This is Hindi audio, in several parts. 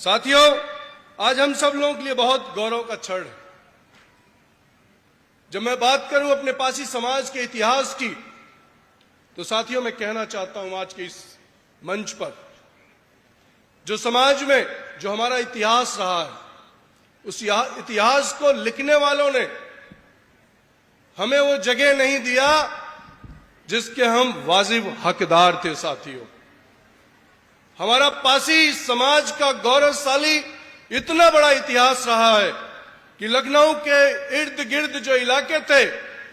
साथियों, आज हम सब लोगों के लिए बहुत गौरव का क्षण है। जब मैं बात करूं अपने पासी समाज के इतिहास की, तो साथियों मैं कहना चाहता हूं आज के इस मंच पर, जो समाज में जो हमारा इतिहास रहा है, उस इतिहास को लिखने वालों ने हमें वो जगह नहीं दिया जिसके हम वाजिब हकदार थे। साथियों, हमारा पासी समाज का गौरवशाली इतना बड़ा इतिहास रहा है कि लखनऊ के इर्द गिर्द जो इलाके थे,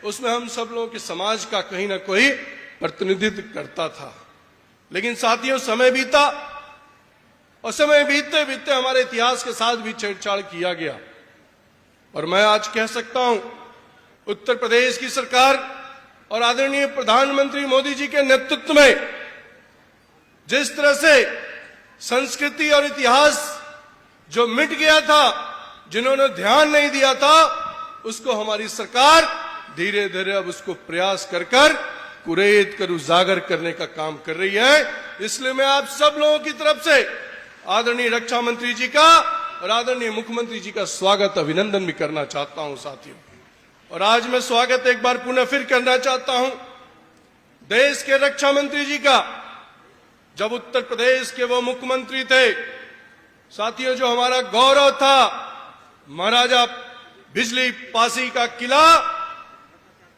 उसमें हम सब लोगों के समाज का कहीं ना कोई प्रतिनिधित्व करता था। लेकिन साथियों, समय बीता और समय बीतते बीतते हमारे इतिहास के साथ भी छेड़छाड़ किया गया। और मैं आज कह सकता हूं, उत्तर प्रदेश की सरकार और आदरणीय प्रधानमंत्री मोदी जी के नेतृत्व में जिस तरह से संस्कृति और इतिहास जो मिट गया था, जिन्होंने ध्यान नहीं दिया था, उसको हमारी सरकार धीरे धीरे अब उसको प्रयास कर कुरेद कर उजागर करने का काम कर रही है। इसलिए मैं आप सब लोगों की तरफ से आदरणीय रक्षा मंत्री जी का और आदरणीय मुख्यमंत्री जी का स्वागत अभिनंदन भी करना चाहता हूं। साथियों, और आज मैं स्वागत एक बार पुनः फिर करना चाहता हूं देश के रक्षा मंत्री जी का। जब उत्तर प्रदेश के वो मुख्यमंत्री थे, साथियों, जो हमारा गौरव था, महाराजा बिजली पासी का किला,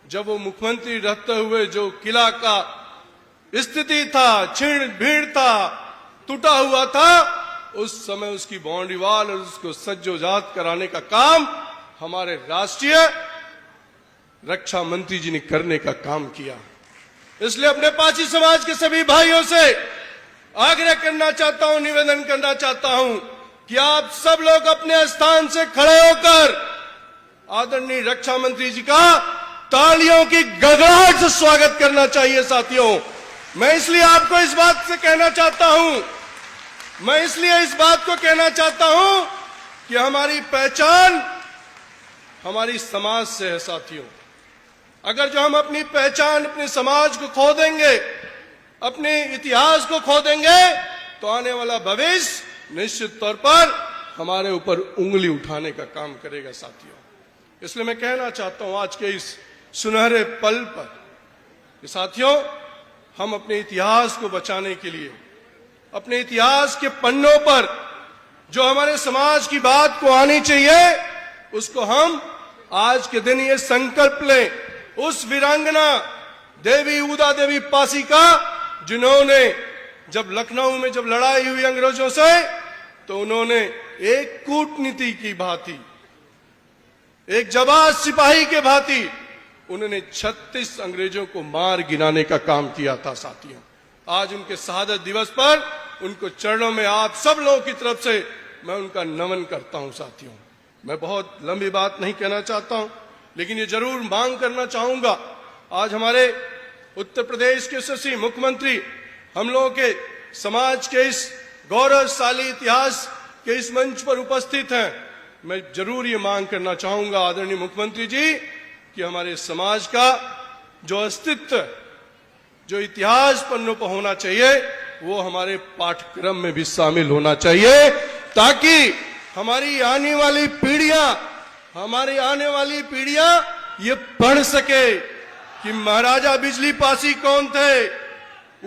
जब वो मुख्यमंत्री रहते हुए जो किला का स्थिति था, छीण भीड़ था, टूटा हुआ था, उस समय उसकी बाउंड्री वॉल और उसको सज्जोजात कराने का काम हमारे राष्ट्रीय रक्षा मंत्री जी ने करने का काम किया। इसलिए अपने पासी समाज के सभी भाइयों से आग्रह करना चाहता हूं, निवेदन करना चाहता हूं कि आप सब लोग अपने स्थान से खड़े होकर आदरणीय रक्षा मंत्री जी का तालियों की गड़गड़ाहट से स्वागत करना चाहिए। साथियों, मैं इसलिए आपको इस बात से कहना चाहता हूं, मैं इसलिए इस बात को कहना चाहता हूं कि हमारी पहचान हमारी समाज से है। साथियों, अगर जो हम अपनी पहचान, अपने समाज को खो देंगे, अपने इतिहास को खो देंगे, तो आने वाला भविष्य निश्चित तौर पर हमारे ऊपर उंगली उठाने का काम करेगा। साथियों, इसलिए मैं कहना चाहता हूं आज के इस सुनहरे पल पर कि साथियों, हम अपने इतिहास को बचाने के लिए अपने इतिहास के पन्नों पर जो हमारे समाज की बात को आनी चाहिए, उसको हम आज के दिन ये संकल्प लें, उस वीरांगना देवी ऊदा देवी पासी का, जिन्होंने जब लखनऊ में जब लड़ाई हुई अंग्रेजों से, तो उन्होंने एक कूटनीति की भांति, एक जाबाज सिपाही के भांति उन्होंने 36 अंग्रेजों को मार गिराने का काम किया था। साथियों, आज उनके शहादत दिवस पर उनको चरणों में आप सब लोगों की तरफ से मैं उनका नमन करता हूं। साथियों, मैं बहुत लंबी बात नहीं कहना चाहता हूं, लेकिन ये जरूर मांग करना चाहूंगा, आज हमारे उत्तर प्रदेश के यशस्वी मुख्यमंत्री हम लोगों के समाज के इस गौरवशाली इतिहास के इस मंच पर उपस्थित हैं। मैं जरूर ये मांग करना चाहूंगा आदरणीय मुख्यमंत्री जी कि हमारे समाज का जो अस्तित्व, जो इतिहास पन्नों पर होना चाहिए, वो हमारे पाठ्यक्रम में भी शामिल होना चाहिए, ताकि हमारी आने वाली पीढ़ियां ये पढ़ सके कि महाराजा बिजली पासी कौन थे,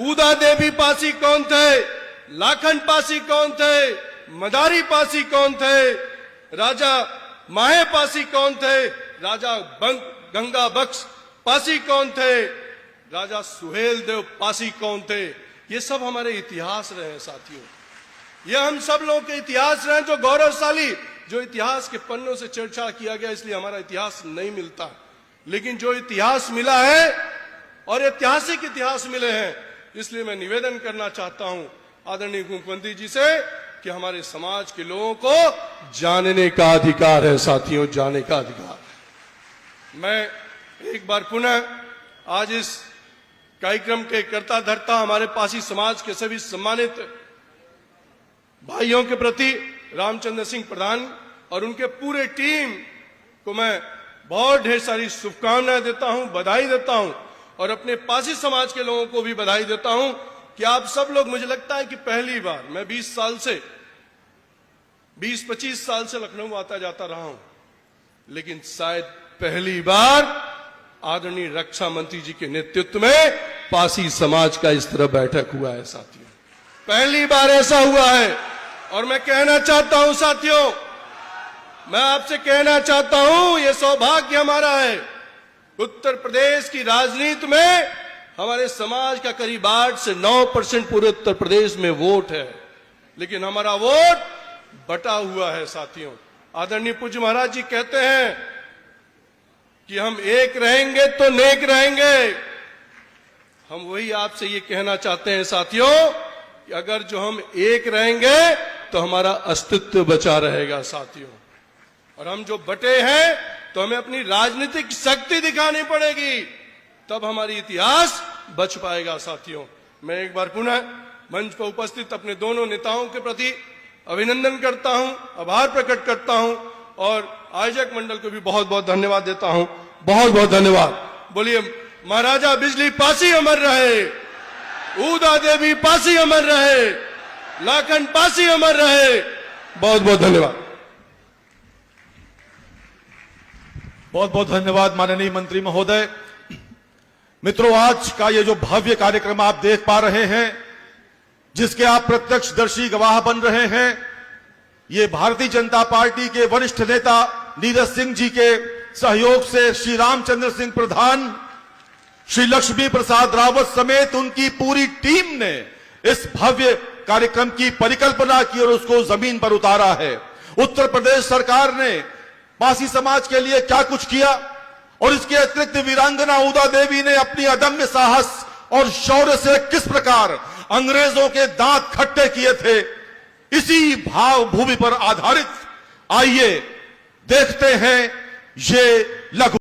ऊदा देवी पासी कौन थे, लाखन पासी कौन थे, मदारी पासी कौन थे, राजा माहे पासी कौन थे, राजा गंगा बख्श पासी कौन थे, राजा सुहेल देव पासी कौन थे। ये सब हमारे इतिहास रहे हैं। साथियों, ये हम सब लोगों के इतिहास रहे, जो गौरवशाली, जो इतिहास के पन्नों से छेड़छाड़ किया गया, इसलिए हमारा इतिहास नहीं मिलता। लेकिन जो इतिहास मिला है और ऐतिहासिक इतिहास मिले हैं, इसलिए मैं निवेदन करना चाहता हूं आदरणीय मुख्यमंत्री जी से कि हमारे समाज के लोगों को जानने का अधिकार है। साथियों, जानने का अधिकार। मैं एक बार पुनः आज इस कार्यक्रम के कर्ता धर्ता हमारे पासी समाज के सभी सम्मानित भाइयों के प्रति रामचंद्र सिंह प्रधान और उनके पूरे टीम को मैं बहुत ढेर सारी शुभकामनाएं देता हूं, बधाई देता हूं, और अपने पासी समाज के लोगों को भी बधाई देता हूं कि आप सब लोग, मुझे लगता है कि पहली बार, मैं 20 साल से 20-25 साल से लखनऊ आता जाता रहा हूं, लेकिन शायद पहली बार आदरणीय रक्षा मंत्री जी के नेतृत्व में पासी समाज का इस तरह बैठक हुआ है साथियों, पहली बार ऐसा हुआ है। और मैं कहना चाहता हूं साथियों, मैं आपसे कहना चाहता हूं, यह सौभाग्य हमारा है। उत्तर प्रदेश की राजनीति में हमारे समाज का करीब 8 से 9% पूरे उत्तर प्रदेश में वोट है, लेकिन हमारा वोट बटा हुआ है साथियों। आदरणीय पूज्य महाराज जी कहते हैं कि हम एक रहेंगे तो नेक रहेंगे। हम वही आपसे ये कहना चाहते हैं साथियों कि अगर जो हम एक रहेंगे तो हमारा अस्तित्व बचा रहेगा साथियों, और हम जो बटे हैं तो हमें अपनी राजनीतिक शक्ति दिखानी पड़ेगी, तब हमारी इतिहास बच पाएगा साथियों। मैं एक बार पुनः मंच पर उपस्थित अपने दोनों नेताओं के प्रति अभिनंदन करता हूं, आभार प्रकट करता हूं, और आयोजक मंडल को भी बहुत बहुत धन्यवाद देता हूं। बहुत बहुत धन्यवाद। बोलिए महाराजा बिजली पासी अमर रहे, ऊदा देवी पासी अमर रहे, लाखन पासी अमर रहे। बहुत बहुत धन्यवाद। बहुत बहुत धन्यवाद माननीय मंत्री महोदय। मित्रों, आज का ये जो भव्य कार्यक्रम आप देख पा रहे हैं, जिसके आप प्रत्यक्षदर्शी गवाह बन रहे हैं, ये भारतीय जनता पार्टी के वरिष्ठ नेता नीरज सिंह जी के सहयोग से श्री रामचंद्र सिंह प्रधान, श्री लक्ष्मी प्रसाद रावत समेत उनकी पूरी टीम ने इस भव्य कार्यक्रम की परिकल्पना की और उसको जमीन पर उतारा है। उत्तर प्रदेश सरकार ने पासी समाज के लिए क्या कुछ किया, और इसके अतिरिक्त वीरांगना ऊदा देवी ने अपनी अदम्य साहस और शौर्य से किस प्रकार अंग्रेजों के दांत खट्टे किए थे, इसी भाव भूमि पर आधारित आइए देखते हैं ये लघु